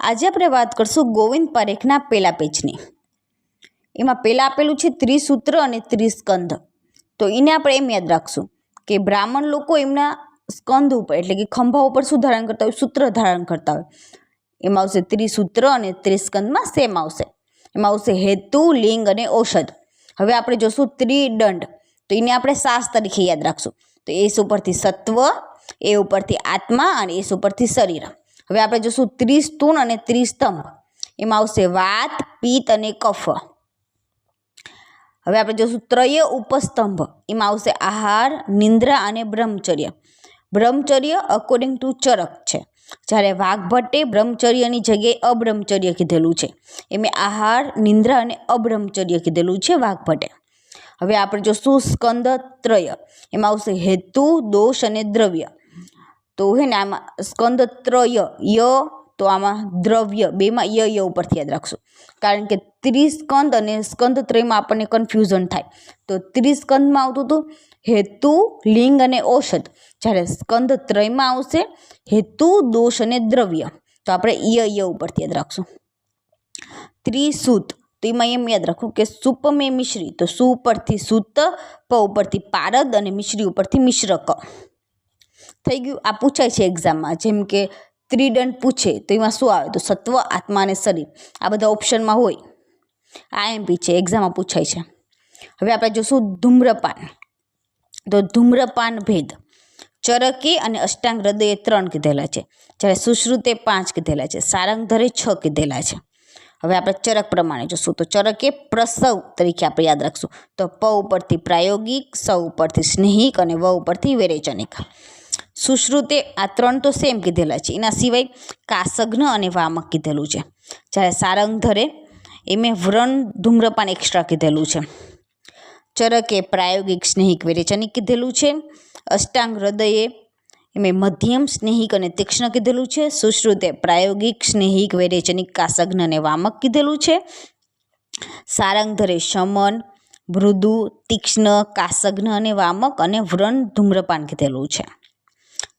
આજે આપણે વાત કરશું ગોવિંદ પારેખના પહેલા પેજની. એમાં પહેલાં આપેલું છે ત્રિસૂત્ર અને ત્રિસ્કંધ. તો એને આપણે એમ યાદ રાખશું કે બ્રાહ્મણ લોકો એમના સ્કંધ ઉપર એટલે કે ખંભા ઉપર શું ધારણ કરતા હોય? સૂત્ર ધારણ કરતા હોય. એમાં આવશે ત્રિસૂત્ર અને ત્રિસ્કંધમાં સેમ આવશે. એમાં આવશે હેતુ, લિંગ અને ઔષધ. હવે આપણે જોશું ત્રિદંડ. તો એને આપણે સાસ તરીકે યાદ રાખશું. તો એસ ઉપરથી સત્વ, એ ઉપરથી આત્મા અને એસ ઉપરથી શરીર. હવે આપણે જોશું ત્રિસ્તુન અને ત્રિસ્તંભ. એમાં આવશે વાત, પિત્ત અને કફ. હવે આપણે જોશું ત્રય ઉપસ્તંભ. એમાં આવશે આહાર, નિંદ્રા અને બ્રહ્મચર્ય. બ્રહ્મચર્ય અકોર્ડિંગ ટુ ચરક છે, જ્યારે વાઘભટ્ટે બ્રહ્મચર્યની જગ્યાએ અબ્રહ્મચર્ય કીધેલું છે. એમાં આહાર, નિંદ્રા અને અબ્રહ્મચર્ય કીધેલું છે વાઘભટ્ટે. હવે આપણે જોશું સ્કંદ ત્રય. એમાં આવશે હેતુ, દોષ અને દ્રવ્ય. તો હે ને આમાં સ્કંદ ત્રય ય, તો આમાં દ્રવ્ય બેમાં ય ઉપરથી યાદ રાખશું, કારણ કે ત્રિસ્કંદ અને સ્કંદ ત્રયમાં આપણને કન્ફ્યુઝન થાય. તો ત્રિસ્કંદમાં આવતું હતું હેતુ, લિંગ અને ઔષધ, જ્યારે સ્કંદ ત્રયમાં આવશે હેતુ, દોષ અને દ્રવ્ય. તો આપણે ય ઉપરથી યાદ રાખશું. ત્રિસૂત, તો એમાં એમ યાદ રાખવું કે સુપ મેં મિશ્રી. તો સુ ઉપરથી સૂત, પ ઉપરથી પારદ અને મિશ્રી ઉપરથી મિશ્રક. થઈ ગયું. આ પૂછાય છે એક્ઝામમાં, જેમ કે ત્રિદંડ પૂછે તો એમાં શું આવે? તો સત્વ, આત્મા અને શરીર. આ બધા ઓપ્શનમાં હોય. આઈએમપી છે, એક્ઝામમાં પૂછાય છે. હવે આપણે જોશું ધૂમ્રપાન. તો ધૂમ્રપાન ભેદ. ચરકે અને અષ્ટાંગ હૃદયે 3 કીધેલા છે, જ્યારે સુશ્રુતે 5 કીધેલા છે, સારંગધરે 6 કીધેલા છે. હવે આપણે ચરક પ્રમાણે જોશું. તો ચરકે પ્રસવ તરીકે આપણે યાદ રાખશું. તો પ ઉપરથી પ્રાયોગિક, સ ઉપરથી સ્નેહિક અને વ ઉપરથી વિરેચનિક. સુશ્રુતે આ 3 તો સેમ કીધેલા છે, એના સિવાય કાસગ્ન અને વામક કીધેલું છે, જ્યારે સારંગધરે એમે વ્રણ ધૂમ્રપાન એક્સ્ટ્રા કીધેલું છે. ચરકે પ્રાયોગિક, સ્નેહિક, વિરેચનિક કીધેલું છે. અષ્ટાંગ હૃદયે એમે મધ્યમ, સ્નેહિક અને તીક્ષ્ણ કીધેલું છે. સુશ્રુતે પ્રાયોગિક, સ્નેહિક, વિરેચનિક, કાસગ્ન અને વામક કીધેલું છે. સારંગધરે શમન, મૃદુ, તીક્ષ્ણ, કાસગ્ન અને વામક અને વ્રણ ધૂમ્રપાન કીધેલું છે.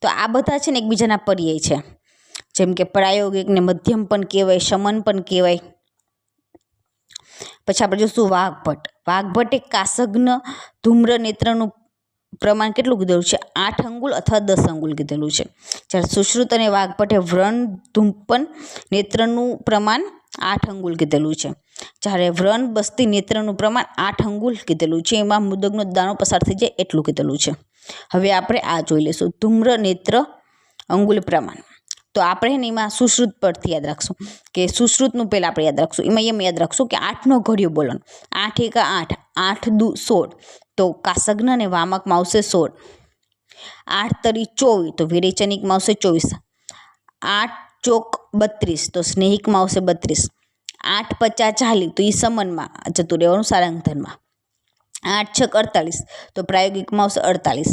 તો આ બધા છે ને એકબીજાના પર્યાય છે, જેમ કે પ્રાયોગિકને મધ્યમ પણ કહેવાય, શમન પણ કહેવાય. પછી આપણે જોશું વાઘભટ્ટ. વાઘભટ્ટે કાસગ્ન ધૂમ્ર નેત્રનું પ્રમાણ કેટલું કીધેલું છે? 8 અંગુલ અથવા 10 અંગુલ કીધેલું છે, જ્યારે સુશ્રુત અને વાઘભટ્ટે વ્રણ ધૂમ્પન નેત્રનું પ્રમાણ 8 અંગુલ કીધેલું છે, જ્યારે વ્રણ બસ્તી નેત્રનું પ્રમાણ 8 અંગુલ કીધેલું છે. એમાં મુદગનો દાણો પસાર થઈ જાય એટલું કીધેલું છે. હવે આપણે આ જોઈ લઈશું ધૂમ્ર નેત્ર અંગુલ પ્રમાણ. તો આપણે ને એમાં સુશ્રુત પરથી યાદ રાખશું કે સુશ્રુતનું પહેલાં આપણે યાદ રાખશું. એમાં એમ યાદ રાખશું કે 8નો ઘડિયો બોલવાનો. 8 એકા 8, 8 દુ 16. તો કાસગ્ન અને વામકમાં આવશે 16. 8 તરી 24, તો વિરેચનિકમાં આવશે 24. 8 ચોક 32, તો સ્નેહિકમાં આવશે 32. 8 50 40, તો એ સમનમાં જતું રહેવાનું, સારંગધરમાં. 8 6 48, તો પ્રાયોગિકમાં આવશે 48.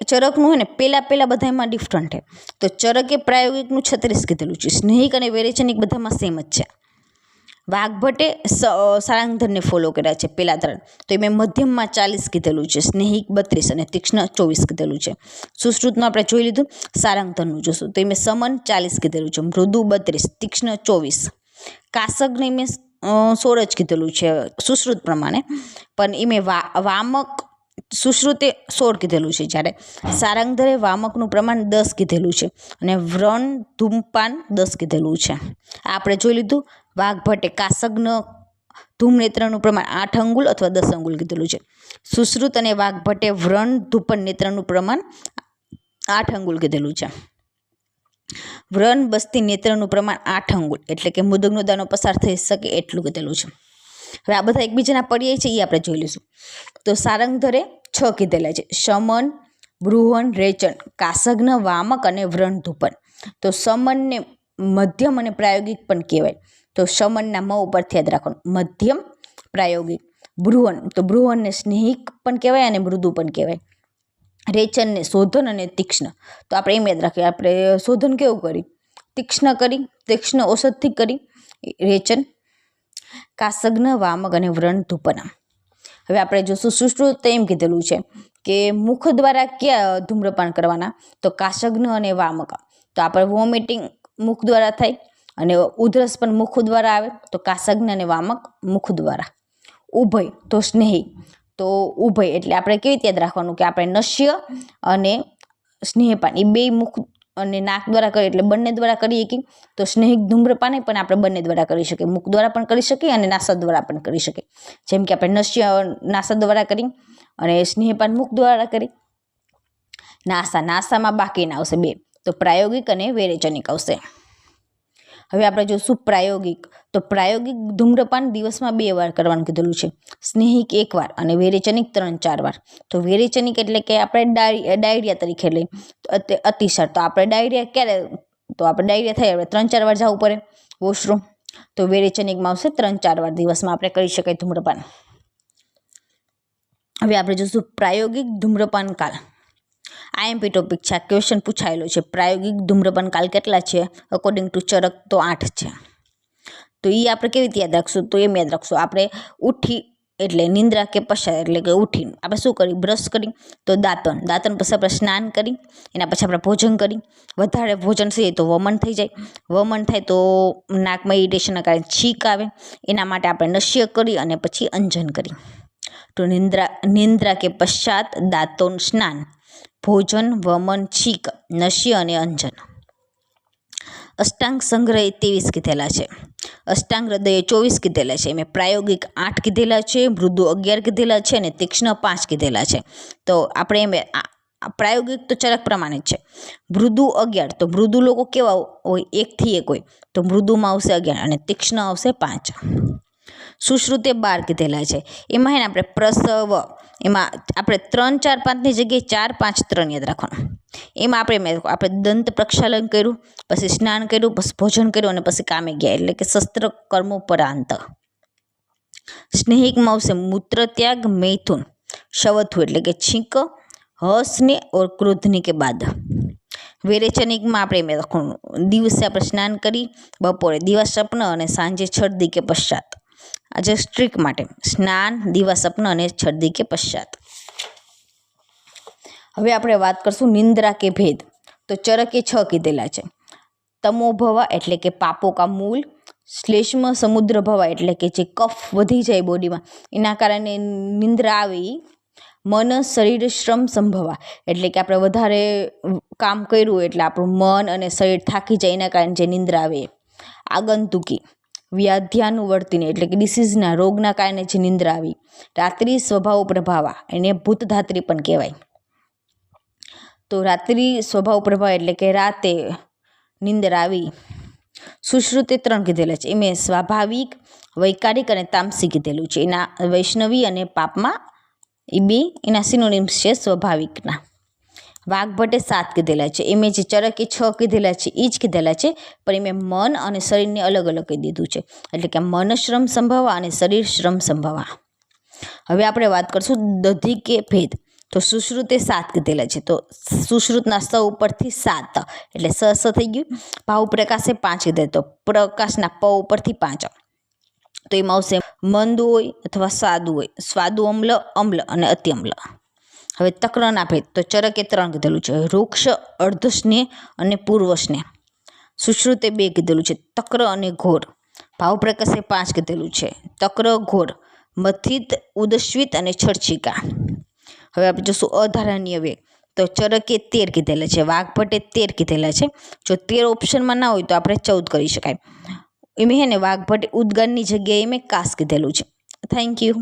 ચરકનું હોય ને પહેલાં બધામાં ડિફરન્ટ છે. તો ચરકે પ્રાયોગિકનું 36 કીધેલું છે, સ્નેહિક અને વિરેચનિક બધામાં સેમ જ છે. વાઘભટ્ટે સારંગધરને ફોલો કર્યા છે પહેલા 3. તો એમાં મધ્યમમાં 40 કીધેલું છે, સ્નેહિક 32 અને તીક્ષ્ણ 24 કીધેલું છે. સુશ્રુતનું આપણે જોઈ લીધું. સારંગધરનું જોશું તો એમાં સમન 40 કીધેલું છે, મૃદુ 32, તીક્ષ્ણ 24. કાસગને મેં 16 જ કીધેલું છે સુશ્રુત પ્રમાણે, પણ એમાં વામક સુશ્રુતે 16 કીધેલું છે, જ્યારે સારંગધરે વામકનું પ્રમાણ 10 કીધેલું છે અને વ્રણ ધૂમપાન 10 કીધેલું છે. આ આપણે જોઈ લીધું. વાઘભટ્ટે કાસગ્ન ધૂમનેત્રનું પ્રમાણ 8 અંગુલ અથવા 10 અંગુલ કીધેલું છે. સુશ્રુત અને વાઘભટ્ટે વ્રણ ધૂપન નેત્રનું પ્રમાણ 8 અંગુલ કીધેલું છે. વ્રણ બસ્તી નેત્રનું પ્રમાણ 8 અંગુલ, એટલે કે મુદગનો દાણો પસાર થઈ શકે એટલું કીધેલું છે. હવે આ બધા એકબીજાના પર્યાય છે, એ આપણે જોઈ લઈશું. તો સારંગધરે 6 કીધેલા છે, શમન, બૃહન, રેચન, કાસગ્ન, વામક અને વ્રણ ધૂપન. તો શમનને મધ્યમ અને પ્રાયોગિક પણ કહેવાય. તો શમનના મ ઉપરથી યાદ રાખવાનું, મધ્યમ, પ્રાયોગિક. બૃહન, તો બૃહનને સ્નેહિક પણ કહેવાય અને મૃદુ પણ કહેવાય. રેચનને શોધન અને તીક્ષ્ણ. તો આપણે એમ યાદ રાખીએ, આપણે શોધન કેવું કરી? તીક્ષ્ણ કરી, તીક્ષ્ણ ઔષધથી કરી રેચન. કાસગ્ન, વામક અને વ્રણ ધૂપન. હવે આપણે જોશું સુશ્રુત એમ કીધેલું છે કે મુખ દ્વારા ક્યાં ધૂમ્રપાન કરવાના? તો કાસગ્ન અને વામક. તો આપણે વોમિટિંગ મુખ દ્વારા થાય અને ઉધરસ પણ મુખ દ્વારા આવે તો કાસજ્ઞ અને વામક મુખ દ્વારા. ઉભય તો સ્નેહી, તો ઉભય એટલે આપણે કેવી રીતે યાદ રાખવાનું કે આપણે નશ્ય અને સ્નેહપાન એ બે મુખ અને નાક દ્વારા કરીએ એટલે બંને દ્વારા કરીએ કે તો સ્નેહિક ધૂમ્રપાન પણ આપણે બંને દ્વારા કરી શકીએ, મુખ દ્વારા પણ કરી શકીએ અને નાસા દ્વારા પણ કરી શકીએ. જેમ કે આપણે નશ્ય નાસા દ્વારા કરી અને સ્નેહપાન મુખ દ્વારા કરી. નાસામાં બાકીના આવશે બે, તો પ્રાયોગિક અને વિરેચનિક આવશે. હવે આપણે જોઈશું પ્રાયોગિક. તો પ્રાયોગિક ધૂમ્રપાન દિવસમાં 2 વાર કરવાનું કીધેલું છે, સ્નેહિક 1 વાર અને વિરેચનિક 3-4 વાર. તો વિરેચનિક એટલે કે આપણે ડાયરિયા તરીકે લઈએ તો અતિસાર. તો આપણે ડાયરિયા ક્યારે, તો આપણે ડાયરિયા થાય આપણે 3-4 વાર જવું પડે વોશરૂમ. તો વિરેચનિકમાં આવશે 3-4 વાર દિવસમાં આપણે કરી શકાય ધૂમ્રપાન. હવે આપણે જોઈશું પ્રાયોગિક ધૂમ્રપાન કાળ. IMP ટોપિક છે, આ ક્વેશ્ચન પૂછાયેલો છે. પ્રાયોગિક ધૂમ્રપાન કાળ કેટલા છે? અકોર્ડિંગ ટુ ચરક તો 8 છે. તો એ આપણે કેવી રીતે યાદ રાખશું? તો એમ યાદ રાખશું, આપણે ઉઠી એટલે નિંદ્રા કે પશ્ચાત એટલે કે ઉઠીને આપણે શું કરી, બ્રશ કરી તો દાંતણ પછી આપણે સ્નાન કરી, એના પછી આપણે ભોજન કરી. વધારે ભોજન થઈ તો વમન થઈ જાય, વમન થાય તો નાકમાં ઇરિટેશનના કારણે છીંક આવે, એના માટે આપણે નશ્ય કરી અને પછી અંજન કરી. તો નિંદ્રા કે પશ્ચાત દાંતોન સ્નાન, ભોજન, વમન, છીંક, નશ્ય અને અંજન. અષ્ટાંગ સંગ્રહ 23 કીધેલા છે, અષ્ટાંગ હૃદય 24 કીધેલા છે, એમાં પ્રાયોગિક 8 કીધેલા છે, મૃદુ 11 કીધેલા છે અને તીક્ષ્ણ 5 કીધેલા છે. તો આપણે એમ પ્રાયોગિક તો ચરક પ્રમાણે જ છે. મૃદુ 11, તો મૃદુ લોકો કેવા હોય, 1 થી 1 હોય, તો મૃદુમાં આવશે 11 અને તીક્ષ્ણ આવશે 5. સુશ્રુતે 12 કીધેલા છે. એમાં હે ને આપણે પ્રસવ, એમાં આપણે 3, 4, 5ની જગ્યાએ 4, 5, 3 યાદ રાખવાનું. એમાં આપણે દંત પ્રક્ષાલન કર્યું, પછી સ્નાન કર્યું, પછી ભોજન કર્યું અને પછી કામે ગયા એટલે કે શસ્ત્ર કર્મોપરાંત. સ્નેહિકમાં આવશે મૂત્રત્યાગ, મૈથુન, શવથુ એટલે કે છીંક, હસને ઓર ક્રોધની કે બાદ. વિરેચનિકમાં આપણે એમ રાખવાનું, દિવસે આપણે સ્નાન કરી, બપોરે દિવાસ્વપ્ન અને સાંજે છર્દી કે પશ્ચાત. આજે સ્ટ્રીક માટે સ્નાન, દિવાસ્વપ્ન અને છર્દી કે પશ્ચાત. હવે આપણે વાત કરશું નિંદ્રા કે ભેદ. તો ચરકે 6 કીધેલા છે. તમોભવા એટલે કે પાપો કા મૂલ, શ્લેષ્મ સમુદ્ર ભવા એટલે કે જે કફ વધી જાય બોડીમાં એના કારણે નિંદ્રા આવે. મન શરીર શ્રમ સંભવા એટલે કે આપણે વધારે કામ કર્યું એટલે આપણું મન અને શરીર થાકી જાય એના કારણે જે નિંદ્રા આવે. આગંતુકી વ્યાધ્યાનુવર્તિની એટલે કે ડિસીઝના રોગના કારણે જે નિંદ્રા આવી. રાત્રિ સ્વભાવ પ્રભાવા એને ભૂતધાત્રી પણ કહેવાય. તો રાત્રિ સ્વભાવ પ્રભાવ એટલે કે રાતે નિંદ્રા આવી. સુશ્રુતે 3 કીધેલા છે, એમાં સ્વાભાવિક, વૈકારિક અને તામસિક કીધેલું છે. એના વૈષ્ણવી અને પાપમાં એ બે એના સિનોનિમ્સ છે સ્વાભાવિકના. વાઘભટ્ટે 7 કીધેલા છે, એમાં જે ચરકે 6 કીધેલા છે એ જ કીધેલા છે, પણ એમાં મન અને શરીરને અલગ અલગ કહી દીધું છે એટલે કે મન શ્રમ સંભવા અને શરીર શ્રમ સંભવા. હવે આપણે વાત કરશું દધી કે ભેદ. તો સુશ્રુતે 7 કીધેલા છે, તો સુશ્રુતના સ ઉપરથી 7 એટલે સ થઈ ગયું. ભાવ પ્રકાશે 5 કીધેલા, તો પ્રકાશના પ ઉપરથી 5. તો એમાં આવશે મંદ હોય અથવા સાદું હોય, સ્વાદુ અમ્લ અને અતિ અમ્લ. હવે તક્રના ભેદ. તો ચરકે 3 કીધેલું છે, વૃક્ષ, અર્ધસ્નેહ અને પૂર્વસ્નેહ. સુશ્રુતે 2 કીધેલું છે, તક્ર અને ઘોર. ભાવ પ્રકાશે 5 કીધેલું છે, તક્ર, ઘોર, મથિત, ઉદસ્વિત અને છડછિકા. હવે આપણે જોશું અધારણીય વેગ. તો ચરકે 13 કીધેલા છે, વાઘભટ્ટે 13 કીધેલા છે. જો 13 ઓપ્શનમાં ના હોય તો આપણે 14 કરી શકાય. એમ હે ને વાઘભટ્ટે ઉદ્ગારની જગ્યાએ મેં કાસ કીધેલું છે. Thank you.